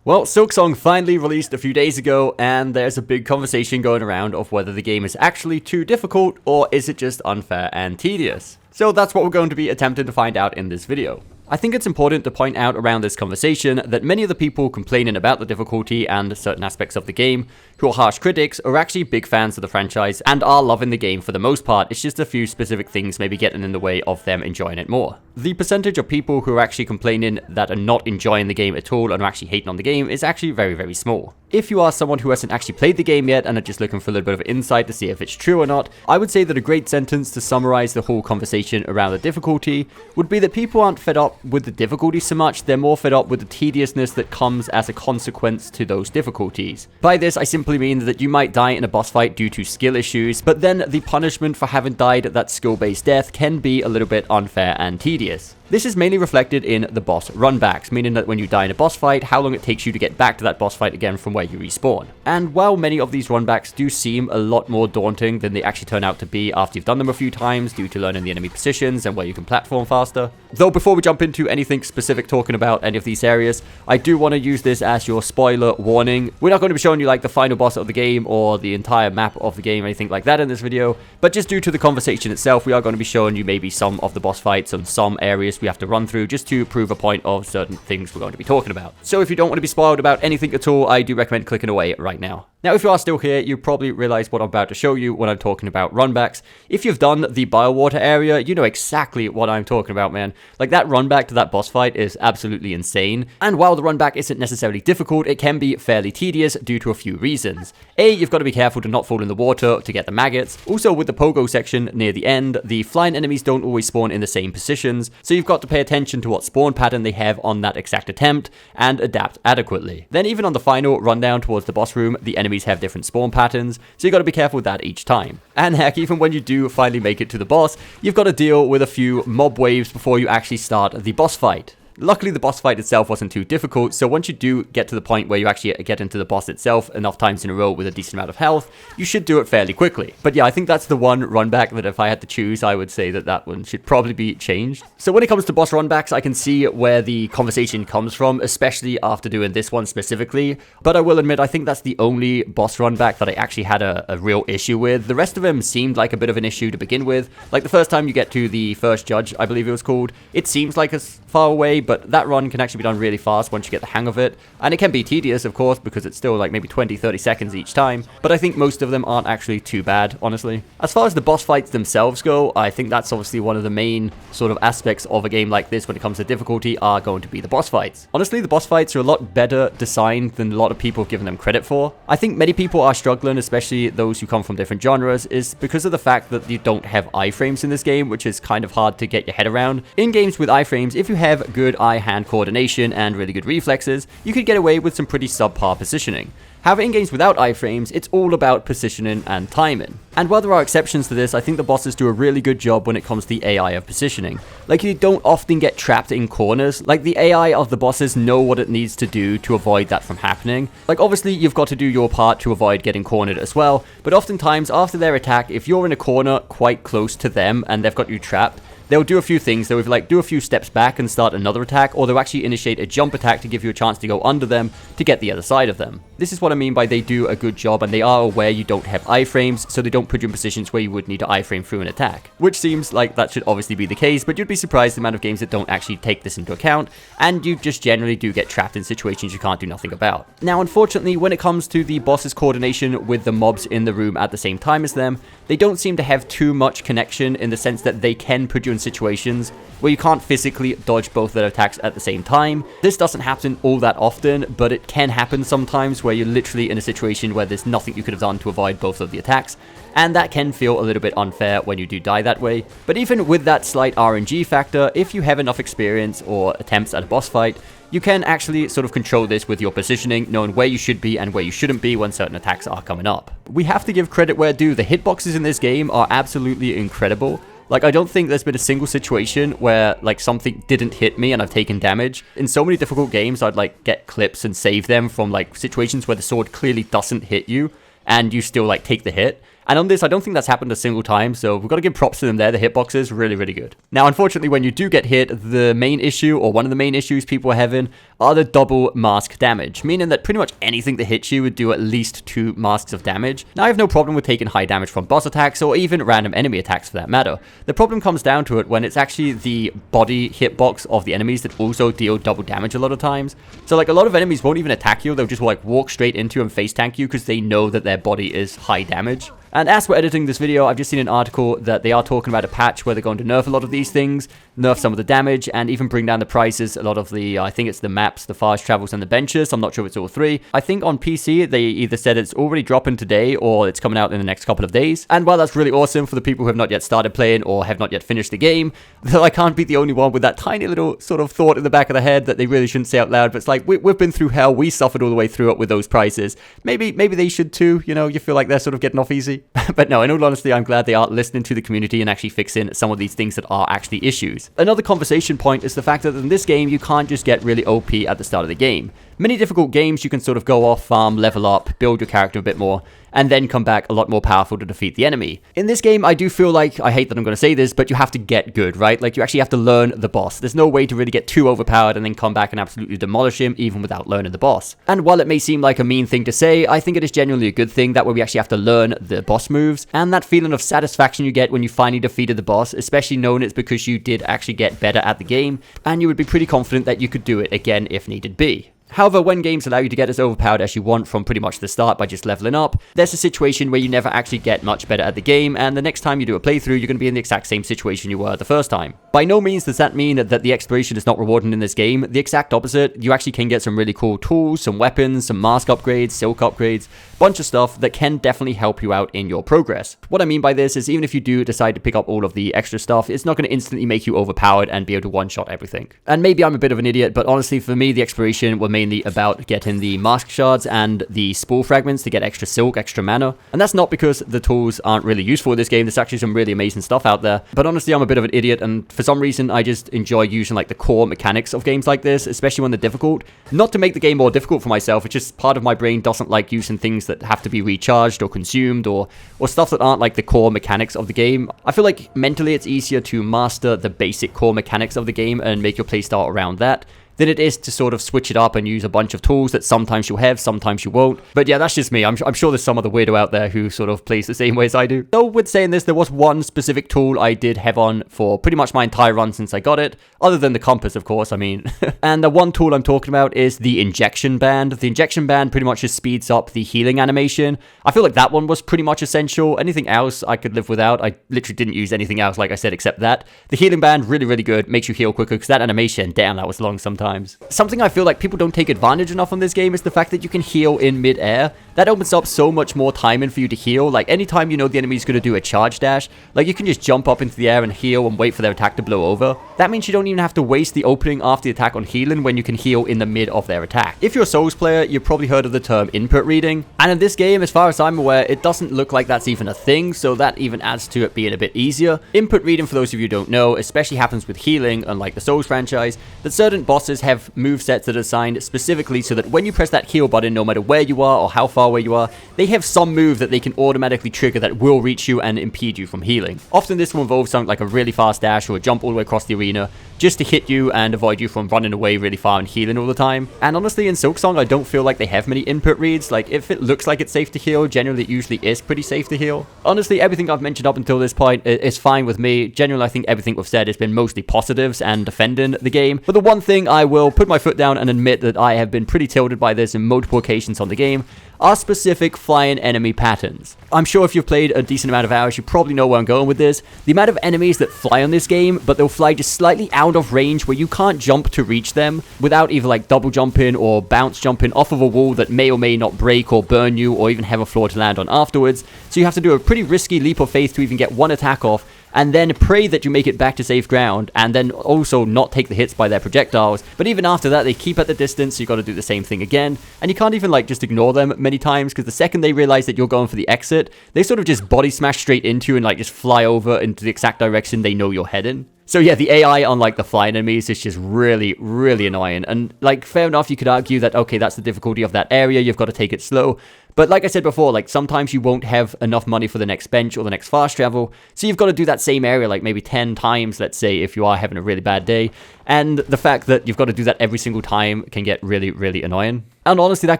Well, Silksong finally released a few days ago, and there's a big conversation going around of whether the game is actually too difficult, or is it just unfair and tedious. So that's what we're going to be attempting to find out in this video. I think it's important to point out around this conversation that many of the people complaining about the difficulty and certain aspects of the game, who are harsh critics, are actually big fans of the franchise and are loving the game for the most part. It's just a few specific things maybe getting in the way of them enjoying it more. The percentage of people who are actually complaining that are not enjoying the game at all and are actually hating on the game is actually very, very small. If you are someone who hasn't actually played the game yet and are just looking for a little bit of insight to see if it's true or not, I would say that a great sentence to summarize the whole conversation around the difficulty would be that people aren't fed up with the difficulty so much, they're more fed up with the tediousness that comes as a consequence to those difficulties. By this, I simply mean that you might die in a boss fight due to skill issues, but then the punishment for having died at that skill-based death can be a little bit unfair and tedious. This is mainly reflected in the boss runbacks, meaning that when you die in a boss fight, how long it takes you to get back to that boss fight again from where you respawn. And while many of these runbacks do seem a lot more daunting than they actually turn out to be after you've done them a few times due to learning the enemy positions and where you can platform faster. Though before we jump into anything specific talking about any of these areas, I do want to use this as your spoiler warning. We're not going to be showing you like the final boss of the game or the entire map of the game or anything like that in this video, but just due to the conversation itself, we are going to be showing you maybe some of the boss fights and some areas we have to run through just to prove a point of certain things we're going to be talking about. So if you don't want to be spoiled about anything at all, I do recommend clicking away right now. Now, if you are still here, you probably realize what I'm about to show you when I'm talking about runbacks. If you've done the Biowater area, you know exactly what I'm talking about, man. Like, that runback to that boss fight is absolutely insane. And while the runback isn't necessarily difficult, it can be fairly tedious due to a few reasons. A, you've got to be careful to not fall in the water to get the maggots. Also, with the pogo section near the end, the flying enemies don't always spawn in the same positions, so you've got to pay attention to what spawn pattern they have on that exact attempt and adapt adequately. Then even on the final rundown towards the boss room, the enemies have different spawn patterns, so you got to be careful with that each time. And heck, even when you do finally make it to the boss, you've got to deal with a few mob waves before you actually start the boss fight. Luckily, the boss fight itself wasn't too difficult, so once you do get to the point where you actually get into the boss itself enough times in a row with a decent amount of health, you should do it fairly quickly. But yeah, I think that's the one runback that if I had to choose, I would say that that one should probably be changed. So when it comes to boss runbacks, I can see where the conversation comes from, especially after doing this one specifically. But I will admit, I think that's the only boss runback that I actually had a real issue with. The rest of them seemed like a bit of an issue to begin with. Like the first time you get to the first judge, I believe it was called, it seems like it's far away, but that run can actually be done really fast once you get the hang of it. And it can be tedious, of course, because it's still like maybe 20-30 seconds each time, but I think most of them aren't actually too bad, honestly. As far as the boss fights themselves go, I think that's obviously one of the main sort of aspects of a game like this when it comes to difficulty are going to be the boss fights. Honestly, the boss fights are a lot better designed than a lot of people have given them credit for. I think many people are struggling, especially those who come from different genres, is because of the fact that you don't have iframes in this game, which is kind of hard to get your head around. In games with iframes, if you have good eye-hand coordination and really good reflexes, you could get away with some pretty subpar positioning. However, in games without iframes, it's all about positioning and timing. And while there are exceptions to this, I think the bosses do a really good job when it comes to the AI of positioning. Like, you don't often get trapped in corners. Like, the AI of the bosses know what it needs to do to avoid that from happening. Like, obviously, you've got to do your part to avoid getting cornered as well, but oftentimes, after their attack, if you're in a corner quite close to them and they've got you trapped, they'll do a few things. They'll like do a few steps back and start another attack, or they'll actually initiate a jump attack to give you a chance to go under them to get the other side of them. This is what I mean by they do a good job, and they are aware you don't have iframes, so they don't put you in positions where you would need to iframe through an attack. Which seems like that should obviously be the case, but you'd be surprised the amount of games that don't actually take this into account, and you just generally do get trapped in situations you can't do nothing about. Now, unfortunately, when it comes to the boss's coordination with the mobs in the room at the same time as them, they don't seem to have too much connection in the sense that they can put you in situations where you can't physically dodge both their attacks at the same time. This doesn't happen all that often, but it can happen sometimes where you're literally in a situation where there's nothing you could have done to avoid both of the attacks, and that can feel a little bit unfair when you do die that way. But even with that slight RNG factor, if you have enough experience or attempts at a boss fight, you can actually sort of control this with your positioning, knowing where you should be and where you shouldn't be when certain attacks are coming up. We have to give credit where due. The hitboxes in this game are absolutely incredible. Like, I don't think there's been a single situation where, like, something didn't hit me and I've taken damage. In so many difficult games, I'd, like, get clips and save them from, like, situations where the sword clearly doesn't hit you and you still, like, take the hit. And on this, I don't think that's happened a single time, so we've got to give props to them there. The hitboxes, really, really good. Now, unfortunately, when you do get hit, the main issue, or one of the main issues people are having, are the double mask damage, meaning that pretty much anything that hits you would do at least 2 masks of damage. Now, I have no problem with taking high damage from boss attacks, or even random enemy attacks for that matter. The problem comes down to it when it's actually the body hitbox of the enemies that also deal double damage a lot of times. So, like, a lot of enemies won't even attack you, they'll just, like, walk straight into you and face tank you because they know that their body is high damage. And as we're editing this video, I've just seen an article that they are talking about a patch where they're going to nerf a lot of these things, nerf some of the damage, and even bring down the prices. A lot of the, I think it's the maps, the fast travels, and the benches. I'm not sure if it's all 3. I think on PC, they either said it's already dropping today or it's coming out in the next couple of days. And while that's really awesome for the people who have not yet started playing or have not yet finished the game, though I can't be the only one with that tiny little sort of thought in the back of the head that they really shouldn't say out loud. But it's like, we've been through hell. We suffered all the way through it with those prices. Maybe they should too. You know, you feel like they're sort of getting off easy. But no, in all honesty, I'm glad they are listening to the community and actually fixing some of these things that are actually issues. Another conversation point is the fact that in this game, you can't just get really OP at the start of the game. Many difficult games, you can sort of go off, farm, level up, build your character a bit more, and then come back a lot more powerful to defeat the enemy. In this game, I do feel like, I hate that I'm going to say this, but you have to get good, right? Like, you actually have to learn the boss. There's no way to really get too overpowered and then come back and absolutely demolish him, even without learning the boss. And while it may seem like a mean thing to say, I think it is genuinely a good thing that way we actually have to learn the boss moves, and that feeling of satisfaction you get when you finally defeated the boss, especially knowing it's because you did actually get better at the game, and you would be pretty confident that you could do it again if needed be. However, when games allow you to get as overpowered as you want from pretty much the start by just leveling up, there's a situation where you never actually get much better at the game, and the next time you do a playthrough, you're going to be in the exact same situation you were the first time. By no means does that mean that the exploration is not rewarding in this game. The exact opposite. You actually can get some really cool tools, some weapons, some mask upgrades, silk upgrades, bunch of stuff that can definitely help you out in your progress. What I mean by this is even if you do decide to pick up all of the extra stuff, it's not going to instantly make you overpowered and be able to one-shot everything. And maybe I'm a bit of an idiot, but honestly for me the exploration will mainly about getting the mask shards and the spore fragments to get extra silk, extra mana. And that's not because the tools aren't really useful in this game. There's actually some really amazing stuff out there. But honestly, I'm a bit of an idiot, and for some reason, I just enjoy using like the core mechanics of games like this, especially when they're difficult. Not to make the game more difficult for myself, it's just part of my brain doesn't like using things that have to be recharged or consumed or stuff that aren't like the core mechanics of the game. I feel like mentally it's easier to master the basic core mechanics of the game and make your playstyle around that than it is to sort of switch it up and use a bunch of tools that sometimes you'll have, sometimes you won't. But yeah, that's just me. I'm sure there's some other weirdo out there who sort of plays the same way as I do. Though with saying this, there was one specific tool I did have on for pretty much my entire run since I got it, other than the compass, of course, I mean. And the one tool I'm talking about is the injection band. The injection band pretty much just speeds up the healing animation. I feel like that one was pretty much essential. Anything else I could live without. I literally didn't use anything else, like I said, except that. The healing band, really, really good. Makes you heal quicker, because that animation, damn, that was long sometimes. Something I feel like people don't take advantage enough on this game is the fact that you can heal in mid-air. That opens up so much more timing for you to heal. Like, anytime you know the enemy's going to do a charge dash, like, you can just jump up into the air and heal and wait for their attack to blow over. That means you don't even have to waste the opening after the attack on healing when you can heal in the mid of their attack. If you're a Souls player, you've probably heard of the term input reading. And in this game, as far as I'm aware, it doesn't look like that's even a thing, so that even adds to it being a bit easier. Input reading, for those of you who don't know, especially happens with healing, unlike the Souls franchise, that certain bosses have movesets that are designed specifically so that when you press that heal button, no matter where you are or how far away you are, they have some move that they can automatically trigger that will reach you and impede you from healing. Often this will involve something like a really fast dash or a jump all the way across the arena just to hit you and avoid you from running away really far and healing all the time. And honestly, in Silksong, I don't feel like they have many input reads. Like, if it looks like it's safe to heal, generally it usually is pretty safe to heal. Honestly, everything I've mentioned up until this point is fine with me. Generally, I think everything we've said has been mostly positives and defending the game. But the one thing I will put my foot down and admit that I have been pretty tilted by this in multiple occasions on the game are specific flying enemy patterns. I'm sure if you've played a decent amount of hours, you probably know where I'm going with this. The amount of enemies that fly on this game, but they'll fly just slightly out of range where you can't jump to reach them without either like double jumping or bounce jumping off of a wall that may or may not break or burn you or even have a floor to land on afterwards. So you have to do a pretty risky leap of faith to even get one attack off, and then pray that you make it back to safe ground, and then also not take the hits by their projectiles. But even after that, they keep at the distance, so you got to do the same thing again. And you can't even like just ignore them many times, because the second they realize that you're going for the exit, they sort of just body smash straight into you and like just fly over into the exact direction they know you're heading. So yeah, the AI on like the flying enemies is just really, really annoying. And like, fair enough, you could argue that, okay, that's the difficulty of that area, you've got to take it slow. But like I said before, like sometimes you won't have enough money for the next bench or the next fast travel, so you've got to do that same area like maybe 10 times, let's say, if you are having a really bad day. And the fact that you've got to do that every single time can get really, really annoying. And honestly, that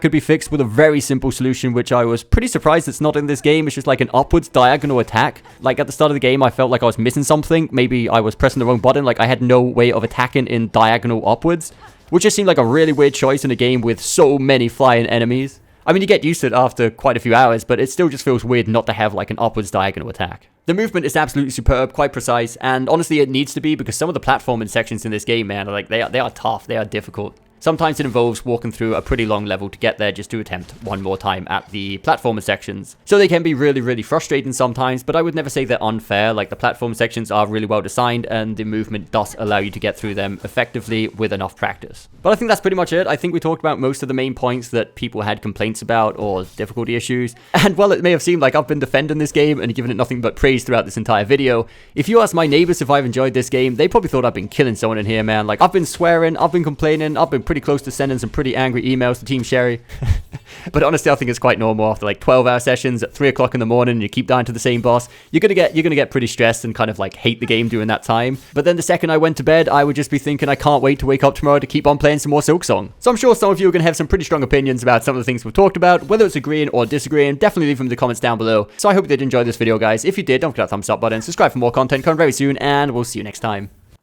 could be fixed with a very simple solution, which I was pretty surprised it's not in this game. It's just like an upwards diagonal attack. Like at the start of the game, I felt like I was missing something. Maybe I was pressing the wrong button. Like I had no way of attacking in diagonal upwards, which just seemed like a really weird choice in a game with so many flying enemies. I mean, you get used to it after quite a few hours, but it still just feels weird not to have like an upwards diagonal attack. The movement is absolutely superb, quite precise, and honestly it needs to be, because some of the platforming sections in this game, man, are like they are tough, they are difficult. Sometimes it involves walking through a pretty long level to get there just to attempt one more time at the platformer sections. So they can be really, really frustrating sometimes, but I would never say they're unfair. Like the platform sections are really well designed and the movement does allow you to get through them effectively with enough practice. But I think that's pretty much it. I think we talked about most of the main points that people had complaints about or difficulty issues. And while it may have seemed like I've been defending this game and given it nothing but praise throughout this entire video, if you ask my neighbors if I've enjoyed this game, they probably thought I've been killing someone in here, man. Like I've been swearing, I've been complaining, I've been pretty close to sending some pretty angry emails to Team Sherry. But honestly, I think it's quite normal after like 12-hour sessions at 3 o'clock in the morning and you keep dying to the same boss. You're gonna get pretty stressed and kind of like hate the game during that time. But then the second I went to bed, I would just be thinking I can't wait to wake up tomorrow to keep on playing some more Silksong. So I'm sure some of you are gonna have some pretty strong opinions about some of the things we've talked about, whether it's agreeing or disagreeing. Definitely leave them in the comments down below. So I hope you did enjoy this video, guys. If you did, don't forget that thumbs up button, subscribe for more content coming very soon, and we'll see you next time.